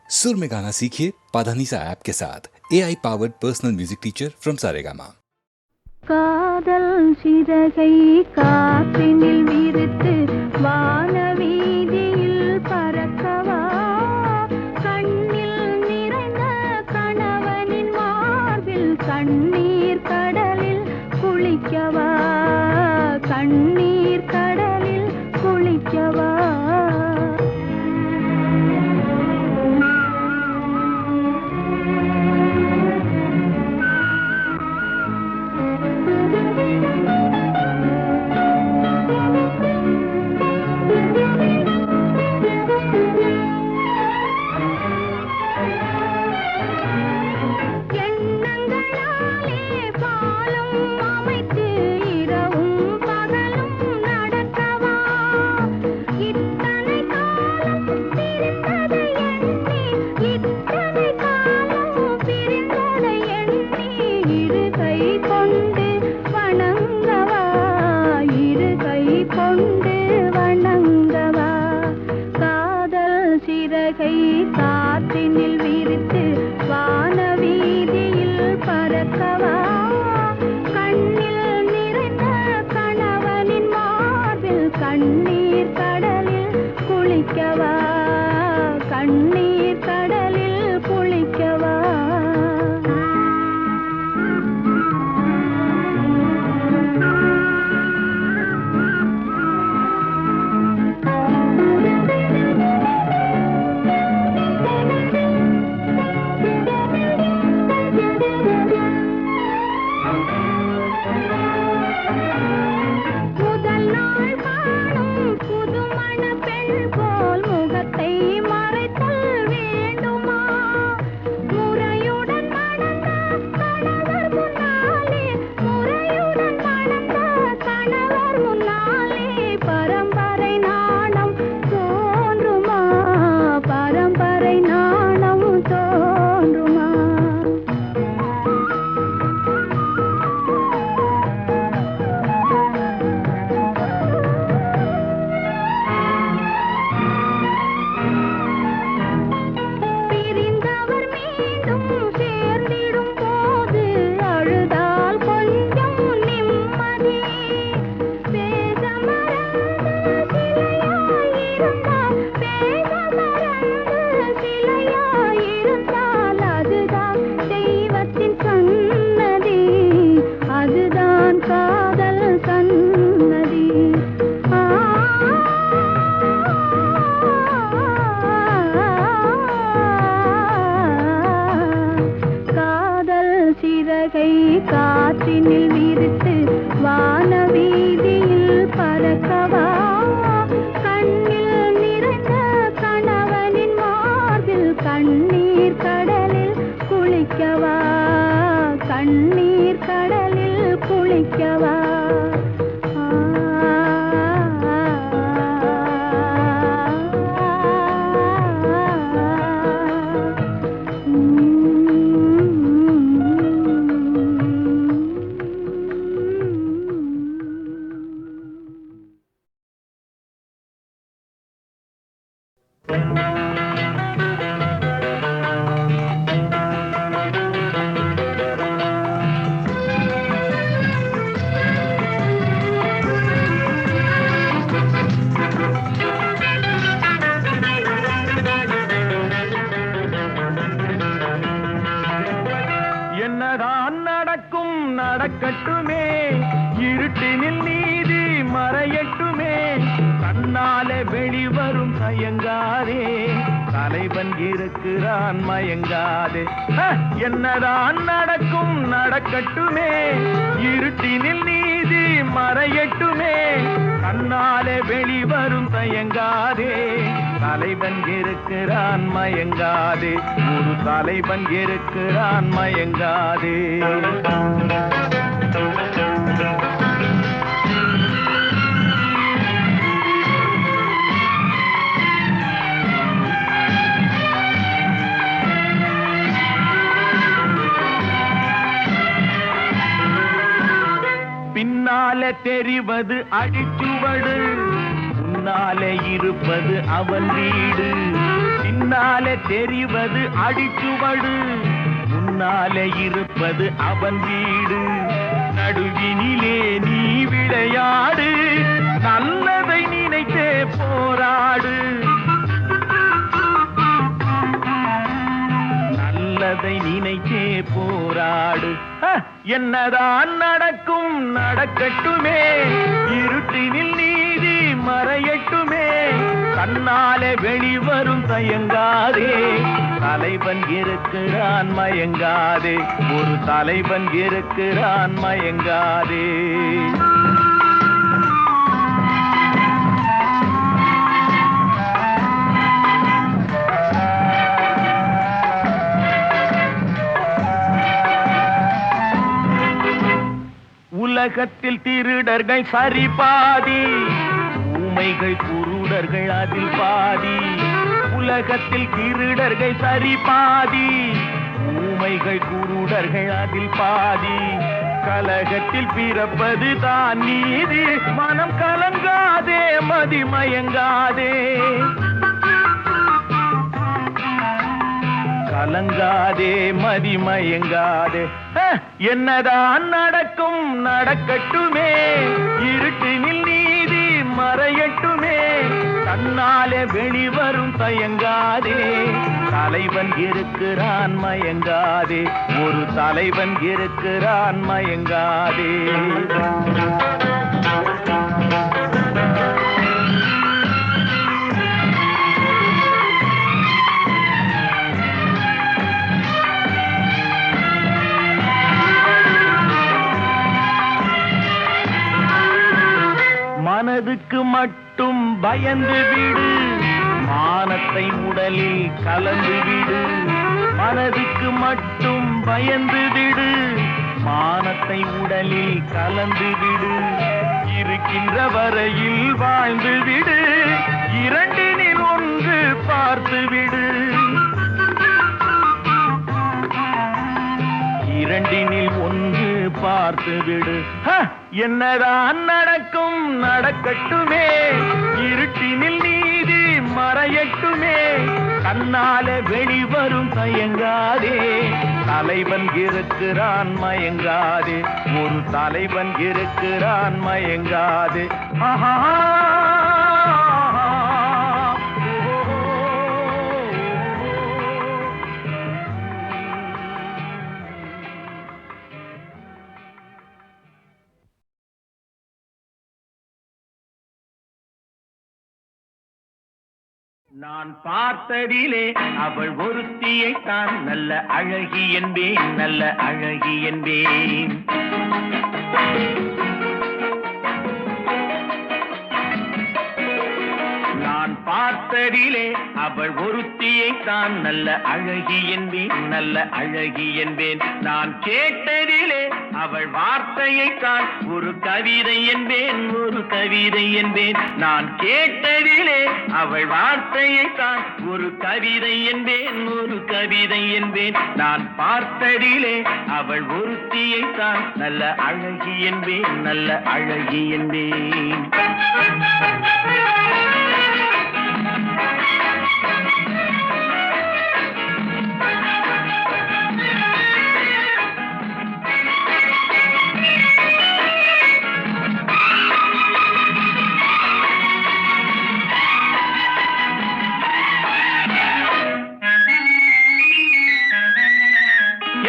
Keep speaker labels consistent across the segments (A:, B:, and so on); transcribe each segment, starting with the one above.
A: सुर में गाना सीखिए पाधानीसा ऐप के साथ AI powered personal music teacher from Saregama.
B: காதல் சிறகை காற்றினில் விரித்து வானவீதியில் பறக்கவா, கண்ணில் நிறைந்த கணவனின் மார்பில் கண்ணீர் கடலில் குளிக்கவா, கண்ணீர் கடலில் குளிக்கவா. காற்றினில் விரித்து வானவீதியில் பறக்கவா, கண்ணில் நிறைந்த கணவனின் மார்பில் கண்ணீர் கடலில் குளிக்கவா, கண்ணீர் கடலில் குளிக்கவா. காற்றினில் விரித்து வானவீதியில் பறக்கவா, கண்ணில் நிறைந்த கணவனின் மார்பில் கண்ணீர் கடலில் குளிக்கவா, கண்ணீர் கடலில் குளிக்கவா.
C: நடக்கட்டுமே, இருட்டினில் நீதி மறையட்டுமே, கண்ணாலே வெளிவரும் தயங்காதே, தலைவன் இருக்கிறான் மயங்காதே. என்னதான் நடக்கும் நடக்கட்டுமே, இருட்டினில் நீதி மறையட்டுமே, கண்ணாலே வெளிவரும் தயங்காதே, தலைவன் இருக்கிறான் மயங்காதே, ஒரு தலைவன் இருக்கிறான் மயங்காதே. பின்னாலே தெரிவது அடிச்சுவடு, முன்னாலே இருப்பது அவன் வீடு. சின்ன பின்னாலே தெரிவது அடிச்சுவடு, முன்னாலே இருப்பது அவன் வீடு. நடுவினிலே நீ விளையாடு, நல்லதை நினைத்தே போராடு. நல்லதை நினைத்தே போராடு. என்னதான் நடக்கும் நடக்கட்டுமே, இருட்டினில் நீதி மறையட்டுமே. தன்னாலே வெளிவரும் தயங்காதே, தலைவன் இருக்கிறான் மயங்காதே. ஒரு தலைவன் இருக்கிறான் மயங்காதே. உலகத்தில் திருடர்கள் சரி பாதி, ஊமைகள் குருடர்கள் அதில் பாதி. உலகத்தில் திருடர்கள் சரி பாதி, ஊமைகள் குருடர்கள் அதில் பாதி. கலகத்தில் பிறப்பது தான் நீதி, மனம் கலங்காதே மதிமயங்காதே. கலங்காதே மதிமயங்காதே. என்னதான் நடக்கும் நடக்கட்டுமே, இருட்டினில் நீதி மறையட்டுமே. தன்னாலே வெளிவரும் தயங்காதே, தலைவன் இருக்கிறான் மயங்காதே. ஒரு தலைவன் இருக்கிறான் மயங்காதே. மனதுக்கு மட்டும் பயந்து விடு, மானத்தை உடலில் கலந்து விடு. மனதுக்கு மட்டும் பயந்து விடு, மானத்தை உடலில் கலந்து விடு. இருக்கின்ற வரையில் வாழ்ந்து விடு, இரண்டினில் ஒன்று பார்த்து விடு. இரண்டினில் ஒன்று பார்த்து விடு. என்னதான் நடக்கும் நடக்கட்டுமே, இருட்டினில் நீதி மறையட்டுமே. தன்னாலே வெளிவரும் தயங்காதே, தலைவன் இருக்கிறான் மயங்காதே. ஒரு தலைவன் இருக்கிறான் மயங்காதே. ஆஹா. நான் பார்த்ததிலே அவள் ஒருத்தியைத்தான் நல்ல அழகி என்பேன், நல்ல அழகி என்பேன். நான் பார்த்ததிலே அவள் ஒருத்தியைத்தான் நல்ல அழகி என்பேன், நல்ல அழகி என்பேன். நான் கேட்டதிலே அவள் வார்த்தையைத்தான் ஒரு கவிதை என்பேன், ஒரு கவிதை என்பேன். நான் கேட்டதிலே அவள் வார்த்தையைத்தான் ஒரு கவிதை என்பேன், ஒரு கவிதை என்பேன். நான் பார்த்ததிலே அவள் ஒருத்தியைத்தான் நல்ல அழகி என்பேன், நல்ல அழகி என்பேன்.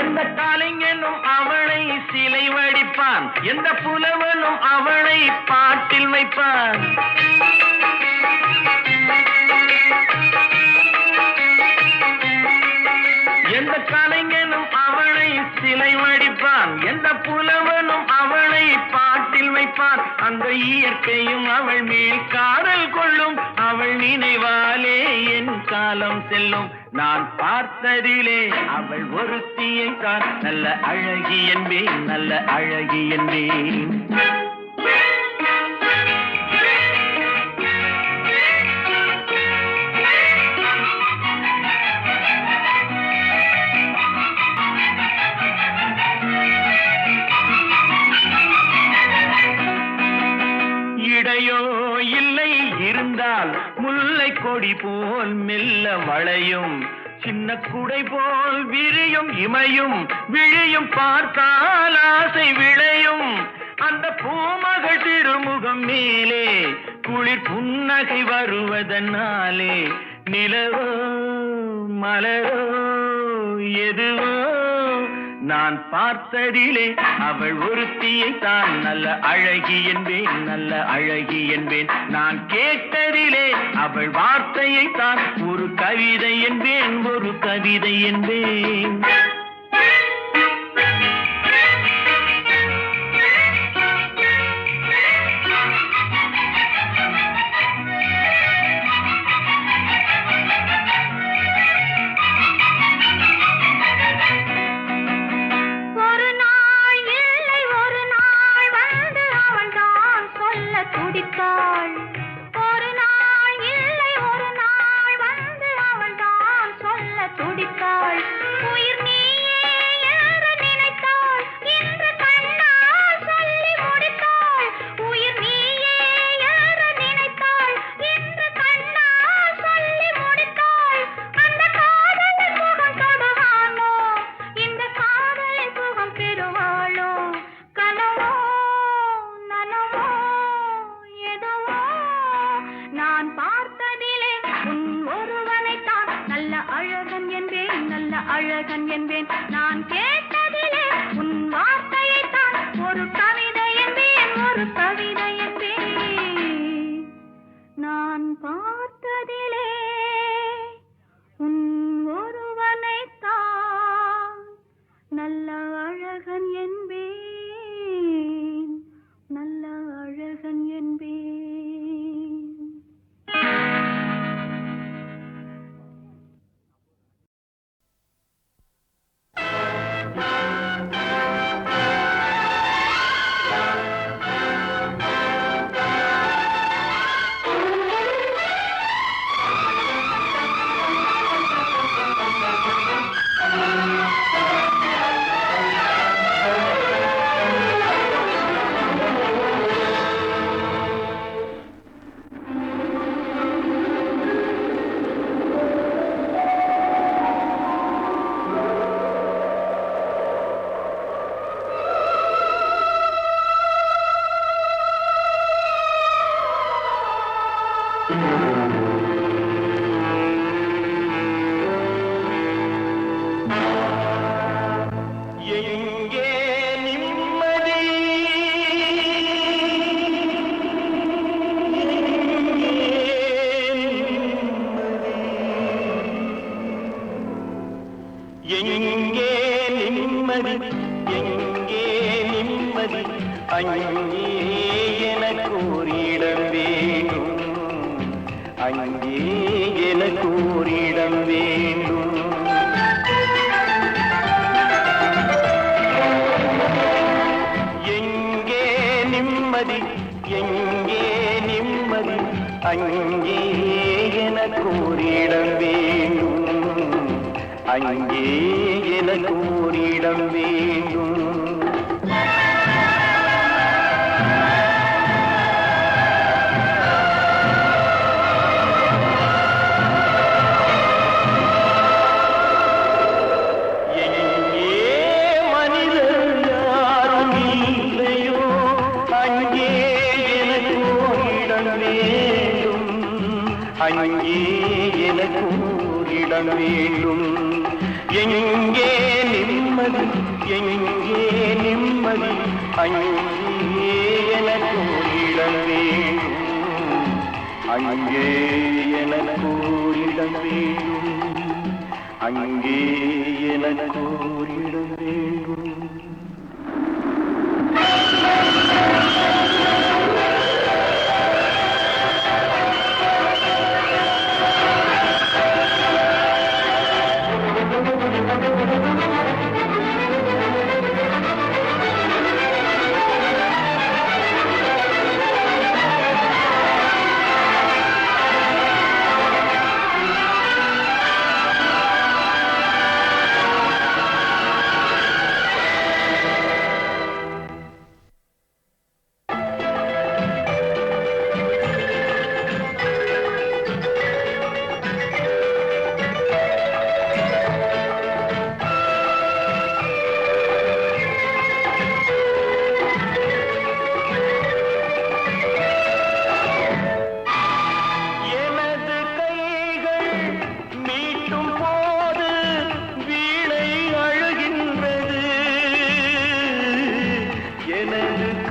C: எந்த காலைஞனும் அவளை சிலை வடிப்பான், எந்த புலவனும் அவளை பாட்டில் வைப்பான். எந்த கலைஞனும் அவளை சிலை வடிப்பான், எந்த புலவனும் அவளை பாட்டில் வைப்பான். அந்த இயற்கையும் அவள் மேல் காதல் கொள்ளும், அவள் நினைவாலே என் காலம் செல்லும். நான் பார்த்ததிலே அவள் ஒருத்தியை தான் நல்ல அழகி என்பேன், நல்ல அழகி என்பேன். இடையோ இல்லை இருந்தால் முல்லை கொடி போல் மெல்ல வளையும், சின்ன குடை போல் விரியும் இமையும் விழியும், பார்த்தால் ஆசை விளையும். அந்த பூமகள் திருமுகம் மேலே குளிர் புன்னகை வருவதனாலே, நிலவோ மலரோ எதுவோ நான் பார்த்ததிலே அவள் ஒருத்தியை தான் நல்ல அழகி என்பேன், நல்ல அழகி என்பேன். நான் கேட்டதிலே அவள் வார்த்தையை தான் ஒரு கவிதை என்பேன், ஒரு கவிதை என்பேன்.
B: துடித்தாள் ஒரு நாள் இல்லை ஒரு நாள் வந்து அவள் தான் சொல்ல துடித்தாள். உயிர் நீயே என்று நினைத்தாள், இன்று கண்ணால் சொல்லி முடித்தாள். உயிர் நீயே என்று நினைத்தாள், இன்று கண்ணால் சொல்லி முடித்தாள். அந்த காதலின் முகம் தொடுவானோ, இந்த காதலின் சுகம் பெறுவாளோ, கனவோ நனவோ நான் பார்த்ததிலே உன் ஒருவனைத்தான் நல்ல அழகன் என்பேன், நல்ல அழகன் என்பேன். நான் கேட்டதிலே உன் வார்த்தையைத்தான் ஒரு கவிதை என்பேன், ஒரு கவிதை என்பேன். நான் பார்த்ததிலே உன் ஒருவனைத்தான் நல்ல அழகன் என்பேன், நல்ல அழகன் என்பேன்.
C: எங்கே நிம்மதி, எங்கே நிம்மதி, அங்கே எனக்கு ஒரு இடம் வேண்டும், அங்கே எனக்கு ஒரு இடம் வேண்டும். எங்கே நிம்மதி, எங்கே நிம்மதி, அங்கே எனக்கு ஒரு இடம் வேண்டும், அங்கே எனக்கு ஒரு இடம் வேண்டும். அங்கே எனக்கு இடம் வேண்டும். எங்கே நிம்மதி, எங்கே நிம்மதி, அங்கே எனக்கு இடம் வேண்டும், அங்கே எனக்கு இடம் வேண்டும், அங்கே எனக்கு இடம் வேண்டும்.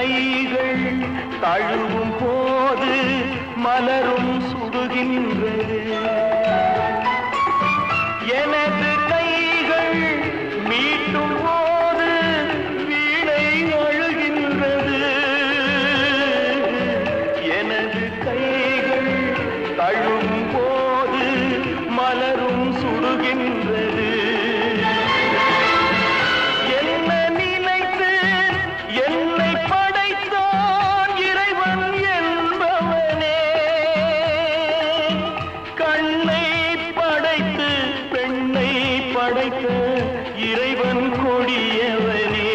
C: கைகள் தழுவும் போது மலரும் சுடுகின்றது. எனது கைகள் மீட்டும் போது வீணை அழுகின்றது. எனது கைகள் தழுவும் போது மலரும் சுடுகின்றது. என்ன நினைத்து என்னை படைத்தான் இறைவன் என்பவனே. கண்ணை படைத்து பெண்ணை படைத்த இறைவன் கொடியவனே.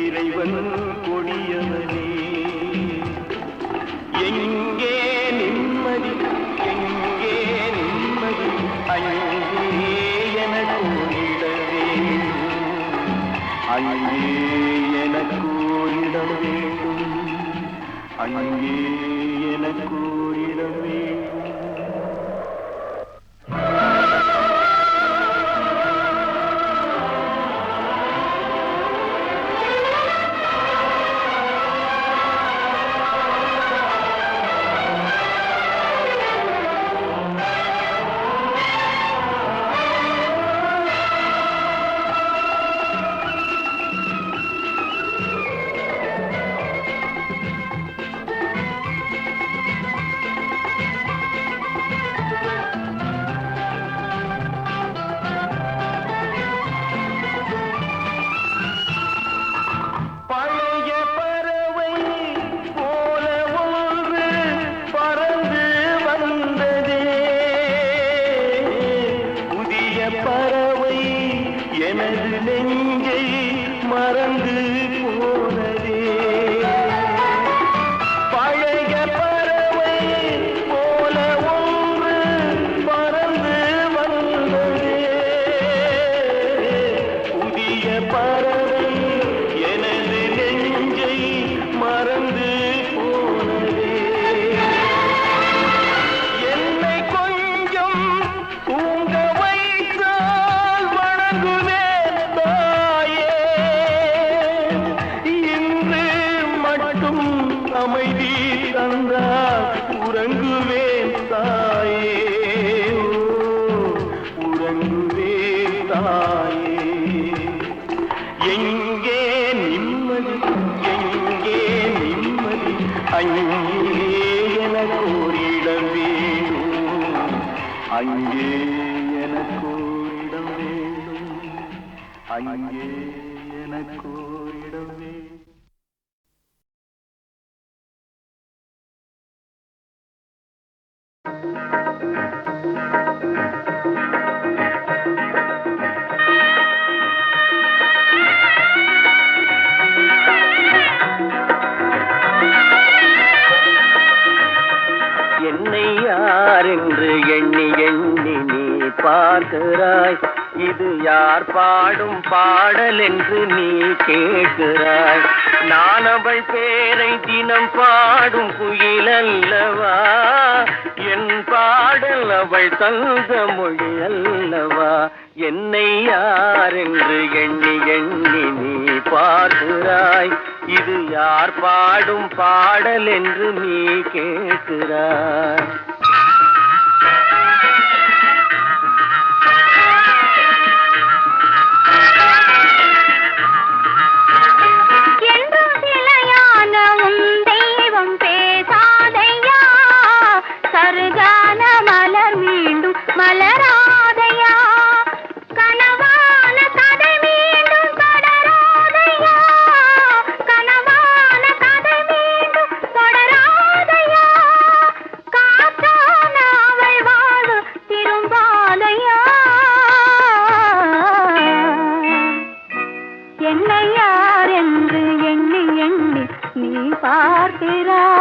C: இறைவன் கொடியவனே. எங்கே நிம்மதி, எங்கே நிம்மதி, அங்கே எனக்கு ஓரிட வேண்டும். அங்கே எனக்கு ஓரிட வேண்டும். அங்கே எனக்கு ஓரிட வேண்டும். பழைய பறவை போல ஒன்று பறந்து வந்ததே. புதிய பறவை எனது நெஞ்சை மறந்து போனதே. பழைய பறவை போல ஒன்று பறந்து வந்ததே. புதிய பறவை எனது நெஞ்சை மறந்து போனதே. என்னை கொஞ்சம் தூங்க வைத்தால் வணங்குவேன் தாயே. இன்று மட்டும் அமைதி தந்தால் உறங்குவேன் தாயே. உறங்குவேன் தாயே. எங்கே நிம்மதி, எங்கே நிம்மதி, அங்கே எனக்கு ஓரிடம் வேண்டும். அங்கே எனக்கு ஓரிடம் வேண்டும். அங்கே எனக்கு ஓரிடம் வேண்டும். என்னை யார் என்று எண்ணி எண்ணி நீ பார்க்கிறாய். இது யார் பாடும் பாடல் என்று நீ கேட்கிறாய். நான் அவள் பேரை தினம் பாடும் குயில் அல்லவா. என் பாடல் அவள் தந்த மொழி அல்லவா. என்னை யார் என்று எண்ணி எண்ணி நீ பார்க்கிறாய். இது யார் பாடும் பாடல் என்று நீ கேட்கிறாய்.
B: மலராதையா கனவான கதை மீண்டும் தொடராதையா. கனவான கதை மீண்டும் தொடராதையா. காற்றான அவள் வாழ திரும்பாதையா. என்னை யார் என்று எண்ணி எண்ணி நீ பார்க்கிறாய்.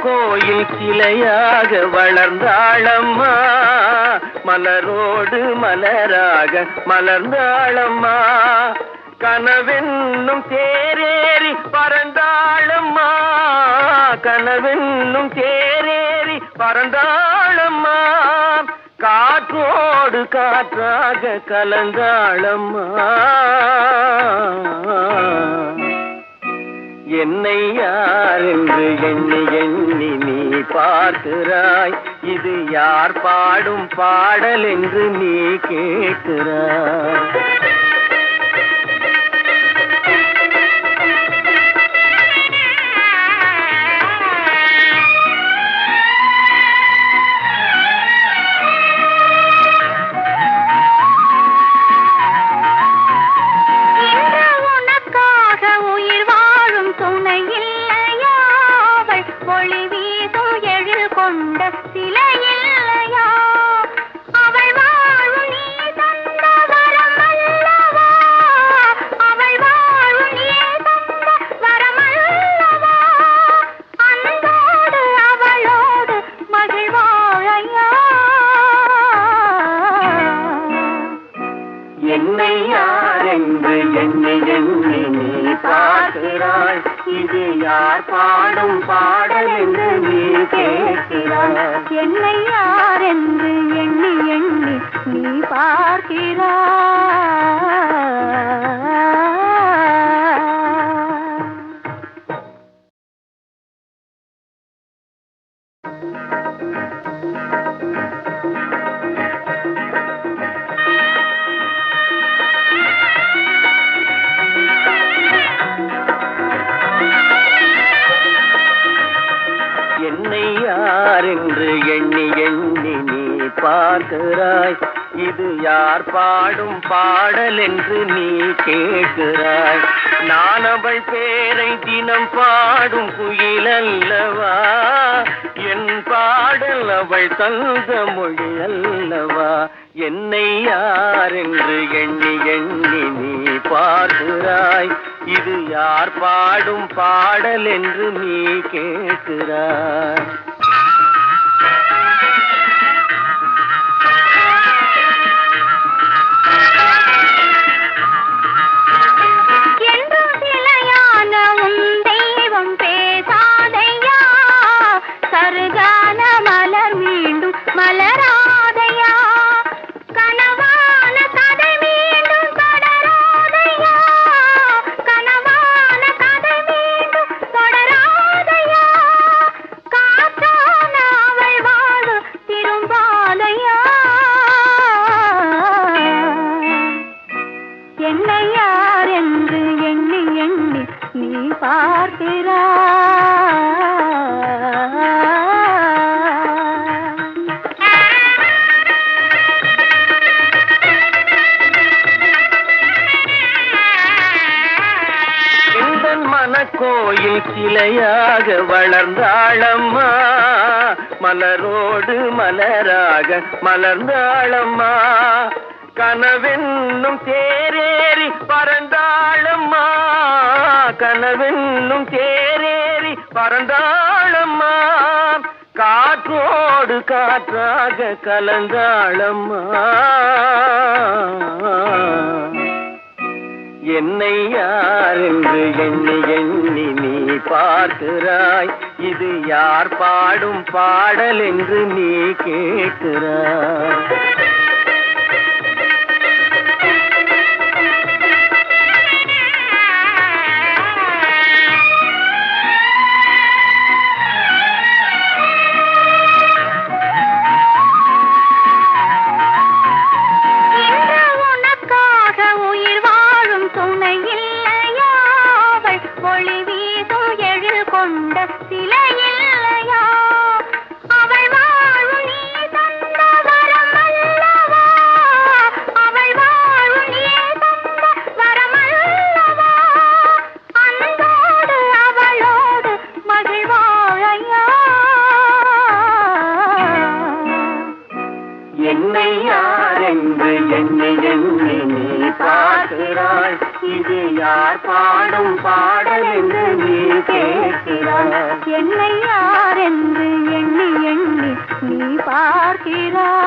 C: கோயில் கிளையாக வளர்ந்தாளம்மா. மலரோடு மலராக மலர்ந்தாளம்மா. கனவென்னும் தேரேறி பறந்தாளம்மா, கனவென்னும் தேரேறி பறந்தாளம்மா, காற்றோடு காற்றாக கலந்தாளம்மா. என்னை யார் என்று எண்ணி எண்ணி நீ பார்க்கிறாய், இது யார் பாடும் பாடல் என்று நீ கேட்கிறாய். என்னை யார் என்று எண்ணி எண்ணி நீ பார்க்கிறாய், இது யார் பாடும் பாடல் என்று நீ கேட்கிறாய்.
B: என்னை யார் என்று எண்ணி எண்ணி நீ பார்க்கிறாய்.
C: என்னை யார் என்று எண்ணி எண்ணி நீ பார்க்கிறாய், இது யார் பாடும் பாடல் என்று நீ கேட்கிறாய். நான் அவள் பேரை தினம் பாடும் குயில் அல்லவா, என் பாடல் அவள் தந்த மொழி அல்லவா. என்னை யார் என்று எண்ணி எண்ணி நீ பார்க்கிறாய், இது யார் பாடும் பாடல் என்று நீ கேட்கிறாய்.
B: என்னை யார் என்று எண்ணி எண்ணி நீ பார்க்கிறாய்.
C: மனக்கோயில் சிலையாக வளர்ந்தாளம்மா, மலரோடு மலராக மலர்ந்தாளம்மா, கனவென்னும் தேரேறி பறந்தாளம்மா, கனவென்னும் தேரேறி பறந்தாளம்மா, காற்றோடு காற்றாக கலந்தாளம்மா. என்னை யார் என்று எண்ணி எண்ணி நீ பார்க்கிறாய், இது யார் பாடும் பாடல் என்று நீ கேட்கிறாய். என்னை யார் என்று எண்ணி எண்ணி நீ பார்க்கிறாய், இது யார் பாடும் பாடல் என்று நீ கேட்கிறாய்.
B: என்னை யார் என்று எண்ணி எண்ணி நீ பார்க்கிறாய்.